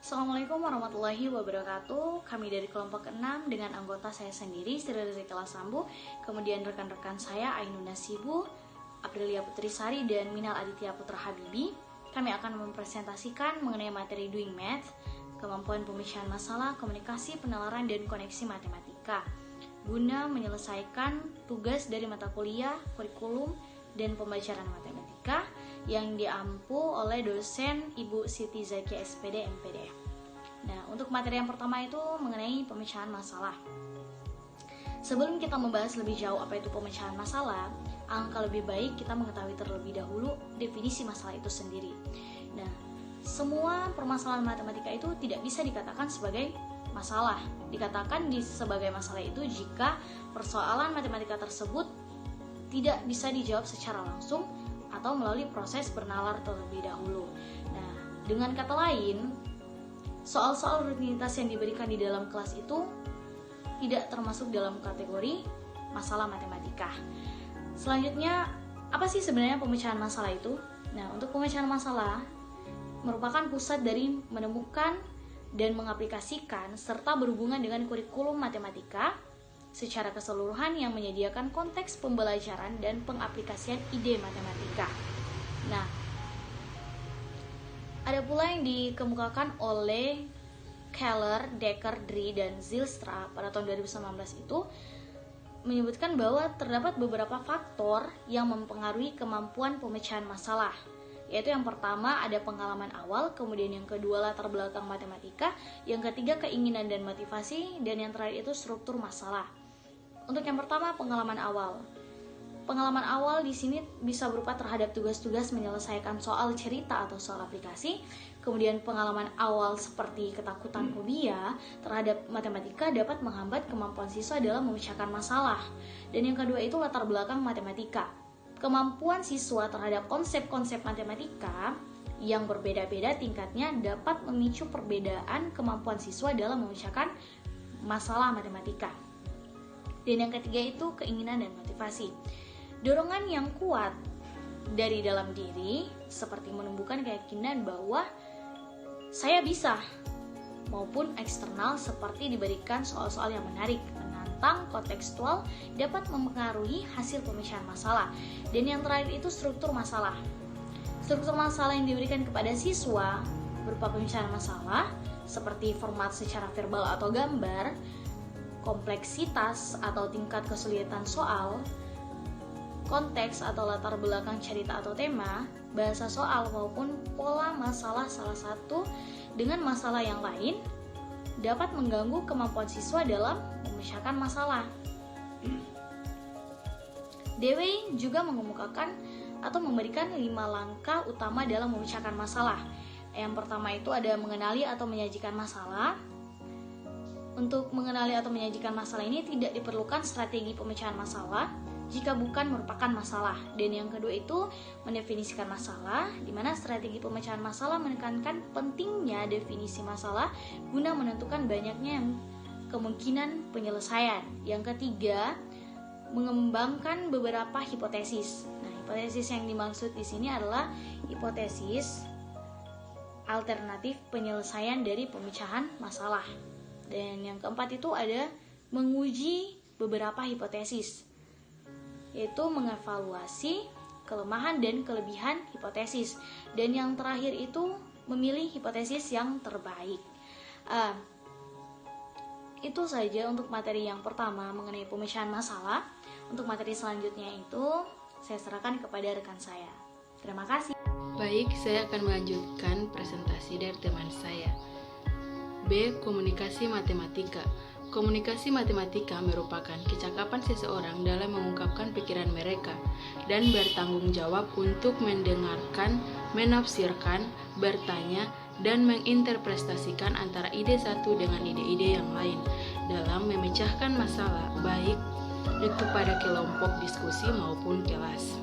Assalamualaikum warahmatullahi wabarakatuh. Kami dari kelompok 6 dengan anggota saya sendiri, Sri Rizky Sambu, kemudian rekan-rekan saya Ainun Nasibu, Aprilia Putrisari, dan Minal Aditya Putra Habibi. Kami akan mempresentasikan mengenai materi Doing Math, kemampuan pemecahan masalah, komunikasi, penalaran, dan koneksi matematika, guna menyelesaikan tugas dari mata kuliah, kurikulum, dan pembelajaran matematika yang diampu oleh dosen Ibu Siti Zakia SPD MPD. Nah, untuk materi yang pertama itu mengenai pemecahan masalah. Sebelum kita membahas lebih jauh apa itu pemecahan masalah, alangkah lebih baik kita mengetahui terlebih dahulu definisi masalah itu sendiri. Nah, semua permasalahan matematika itu tidak bisa dikatakan sebagai masalah. Dikatakan sebagai masalah itu jika persoalan matematika tersebut tidak bisa dijawab secara langsung atau melalui proses bernalar terlebih dahulu. Nah, dengan kata lain, soal-soal rutinitas yang diberikan di dalam kelas itu tidak termasuk dalam kategori masalah matematika. Selanjutnya, apa sih sebenarnya pemecahan masalah itu? Nah, untuk pemecahan masalah merupakan pusat dari menemukan dan mengaplikasikan serta berhubungan dengan kurikulum matematika secara keseluruhan yang menyediakan konteks pembelajaran dan pengaplikasian ide matematika. Nah, ada pula yang dikemukakan oleh Keller, Dekker, Drie, dan Zijlstra pada tahun 2019 itu menyebutkan bahwa terdapat beberapa faktor yang mempengaruhi kemampuan pemecahan masalah, yaitu yang pertama ada pengalaman awal, kemudian yang kedua latar belakang matematika, yang ketiga keinginan dan motivasi, dan yang terakhir itu struktur masalah. Untuk yang pertama, pengalaman awal. Pengalaman awal di sini bisa berupa terhadap tugas-tugas menyelesaikan soal cerita atau soal aplikasi. Kemudian pengalaman awal seperti ketakutan fobia terhadap matematika dapat menghambat kemampuan siswa dalam memecahkan masalah. Dan yang kedua itu latar belakang matematika. Kemampuan siswa terhadap konsep-konsep matematika yang berbeda-beda tingkatnya dapat memicu perbedaan kemampuan siswa dalam memecahkan masalah matematika. Dan yang ketiga itu keinginan dan motivasi. Dorongan yang kuat dari dalam diri seperti menumbuhkan keyakinan bahwa saya bisa, maupun eksternal seperti diberikan soal-soal yang menarik, menantang, kontekstual dapat mempengaruhi hasil pemecahan masalah. Dan yang terakhir itu struktur masalah. Struktur masalah yang diberikan kepada siswa berupa pemecahan masalah seperti format secara verbal atau gambar, kompleksitas atau tingkat kesulitan soal, konteks atau latar belakang cerita atau tema, bahasa soal maupun pola masalah salah satu dengan masalah yang lain dapat mengganggu kemampuan siswa dalam memecahkan masalah. Dewey juga mengemukakan atau memberikan 5 langkah utama dalam memecahkan masalah. Yang pertama itu ada mengenali atau menyajikan masalah. Untuk mengenali atau menyajikan masalah ini tidak diperlukan strategi pemecahan masalah jika bukan merupakan masalah. Dan yang kedua itu mendefinisikan masalah, di mana strategi pemecahan masalah menekankan pentingnya definisi masalah guna menentukan banyaknya yang kemungkinan penyelesaian. Yang ketiga, mengembangkan beberapa hipotesis. Nah, hipotesis yang dimaksud di sini adalah hipotesis alternatif penyelesaian dari pemecahan masalah. Dan yang keempat itu ada menguji beberapa hipotesis, yaitu mengevaluasi kelemahan dan kelebihan hipotesis. Dan yang terakhir itu memilih hipotesis yang terbaik. Itu saja untuk materi yang pertama mengenai pemecahan masalah. Untuk materi selanjutnya itu saya serahkan kepada rekan saya. Terima kasih. Baik, saya akan melanjutkan presentasi dari teman saya. B. Komunikasi matematika. Komunikasi matematika merupakan kecakapan seseorang dalam mengungkapkan pikiran mereka dan bertanggung jawab untuk mendengarkan, menafsirkan, bertanya, dan menginterpretasikan antara ide satu dengan ide-ide yang lain dalam memecahkan masalah, baik itu pada kelompok diskusi maupun kelas.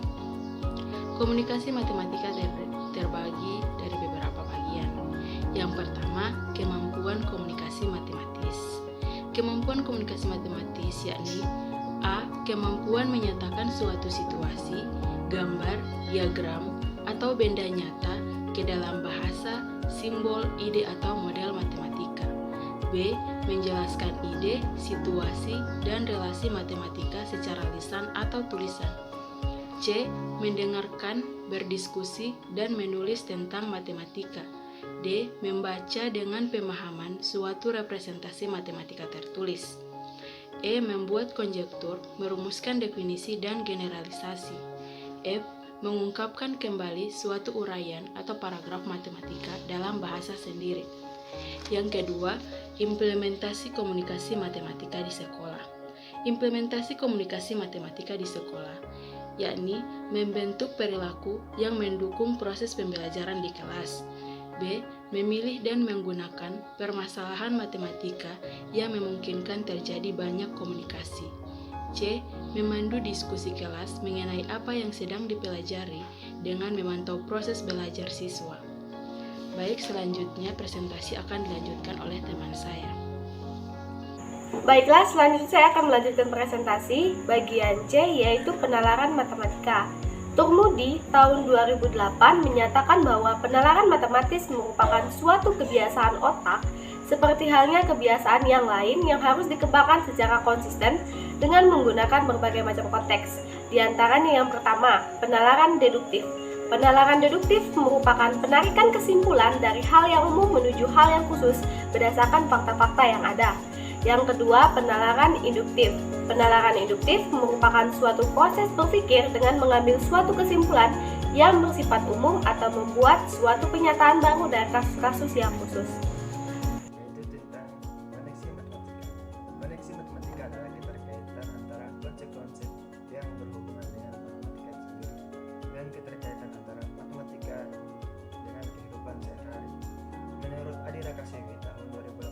Komunikasi matematika terbagi dari beberapa bagian. Yang pertama, kemampuan komunikasi matematis. Kemampuan komunikasi matematis yakni A. Kemampuan menyatakan suatu situasi, gambar, diagram, atau benda nyata ke dalam bahasa, simbol, ide atau model matematika. B. Menjelaskan ide, situasi, dan relasi matematika secara lisan atau tulisan. C. Mendengarkan, berdiskusi, dan menulis tentang matematika. D. Membaca dengan pemahaman suatu representasi matematika tertulis. E. Membuat konjektur, merumuskan definisi dan generalisasi. F. Mengungkapkan kembali suatu uraian atau paragraf matematika dalam bahasa sendiri. Yang kedua, implementasi komunikasi matematika di sekolah. Implementasi komunikasi matematika di sekolah, yakni membentuk perilaku yang mendukung proses pembelajaran di kelas. B. Memilih dan menggunakan permasalahan matematika yang memungkinkan terjadi banyak komunikasi. C. Memandu diskusi kelas mengenai apa yang sedang dipelajari dengan memantau proses belajar siswa. Baik, selanjutnya presentasi akan dilanjutkan oleh teman saya. Baiklah, selanjutnya saya akan melanjutkan presentasi bagian C, yaitu penalaran matematika. Turmudi tahun 2008 menyatakan bahwa penalaran matematis merupakan suatu kebiasaan otak seperti halnya kebiasaan yang lain yang harus dikembangkan secara konsisten dengan menggunakan berbagai macam konteks. Di antaranya yang pertama, penalaran deduktif. Penalaran deduktif merupakan penarikan kesimpulan dari hal yang umum menuju hal yang khusus berdasarkan fakta-fakta yang ada. Yang kedua, penalaran induktif. Penalaran induktif merupakan suatu proses berpikir dengan mengambil suatu kesimpulan yang bersifat umum atau membuat suatu kenyataan baru dari kasus-kasus yang khusus. Yaitu tentang koneksi matematika. Koneksi matematika adalah keterkaitan antara konsep-konsep yang berhubungan dengan matematika itu sendiri dan keterkaitan antara matematika dengan kehidupan sehari-hari. Menurut Adi Rakasewi tahun 2018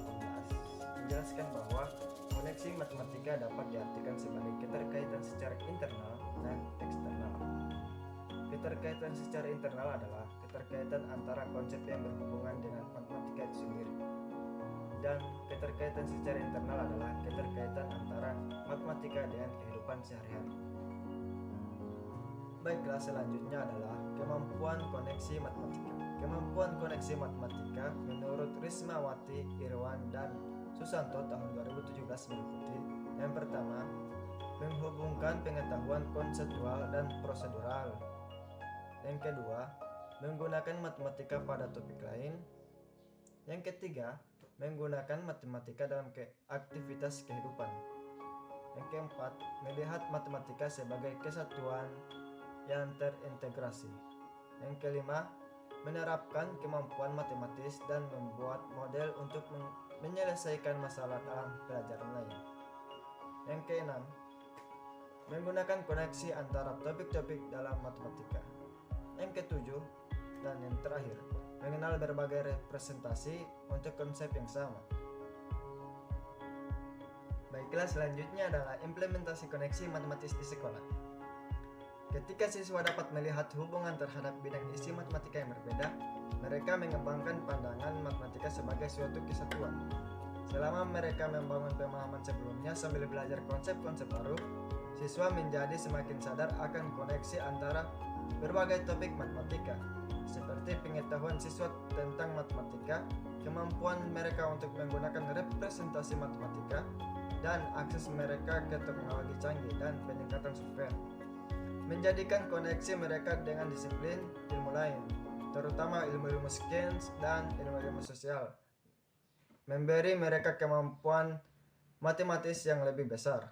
menjelaskan bahwa koneksi matematika dapat diartikan sebagai keterkaitan secara internal dan eksternal. Keterkaitan secara internal adalah keterkaitan antara konsep yang berhubungan dengan matematika itu sendiri. Dan keterkaitan secara internal adalah keterkaitan antara matematika dengan kehidupan sehari-hari. Baiklah, selanjutnya adalah kemampuan koneksi matematika. Kemampuan koneksi matematika menurut Rismawati, Irwan, dan Susanto tahun 2017 meliputi yang pertama, menghubungkan pengetahuan konseptual dan prosedural. Yang kedua, menggunakan matematika pada topik lain. Yang ketiga, menggunakan matematika dalam aktivitas kehidupan. Yang keempat, melihat matematika sebagai kesatuan yang terintegrasi. Yang kelima, menerapkan kemampuan matematis dan membuat model untuk menyelesaikan masalah dalam pelajaran lain. Yang keenam, menggunakan koneksi antara topik-topik dalam matematika. Yang ketujuh dan yang terakhir, mengenal berbagai representasi untuk konsep yang sama. Baiklah, selanjutnya adalah implementasi koneksi matematis di sekolah. Ketika siswa dapat melihat hubungan terhadap bidang isi matematika yang berbeda, mereka mengembangkan pandangan matematika sebagai suatu kesatuan. Selama mereka membangun pemahaman sebelumnya sambil belajar konsep-konsep baru, siswa menjadi semakin sadar akan koneksi antara berbagai topik matematika, seperti pengetahuan siswa tentang matematika, kemampuan mereka untuk menggunakan representasi matematika, dan akses mereka ke teknologi canggih dan peningkatan software. Menjadikan koneksi mereka dengan disiplin ilmu lain, terutama ilmu-ilmu sains dan ilmu-ilmu sosial, memberi mereka kemampuan matematis yang lebih besar.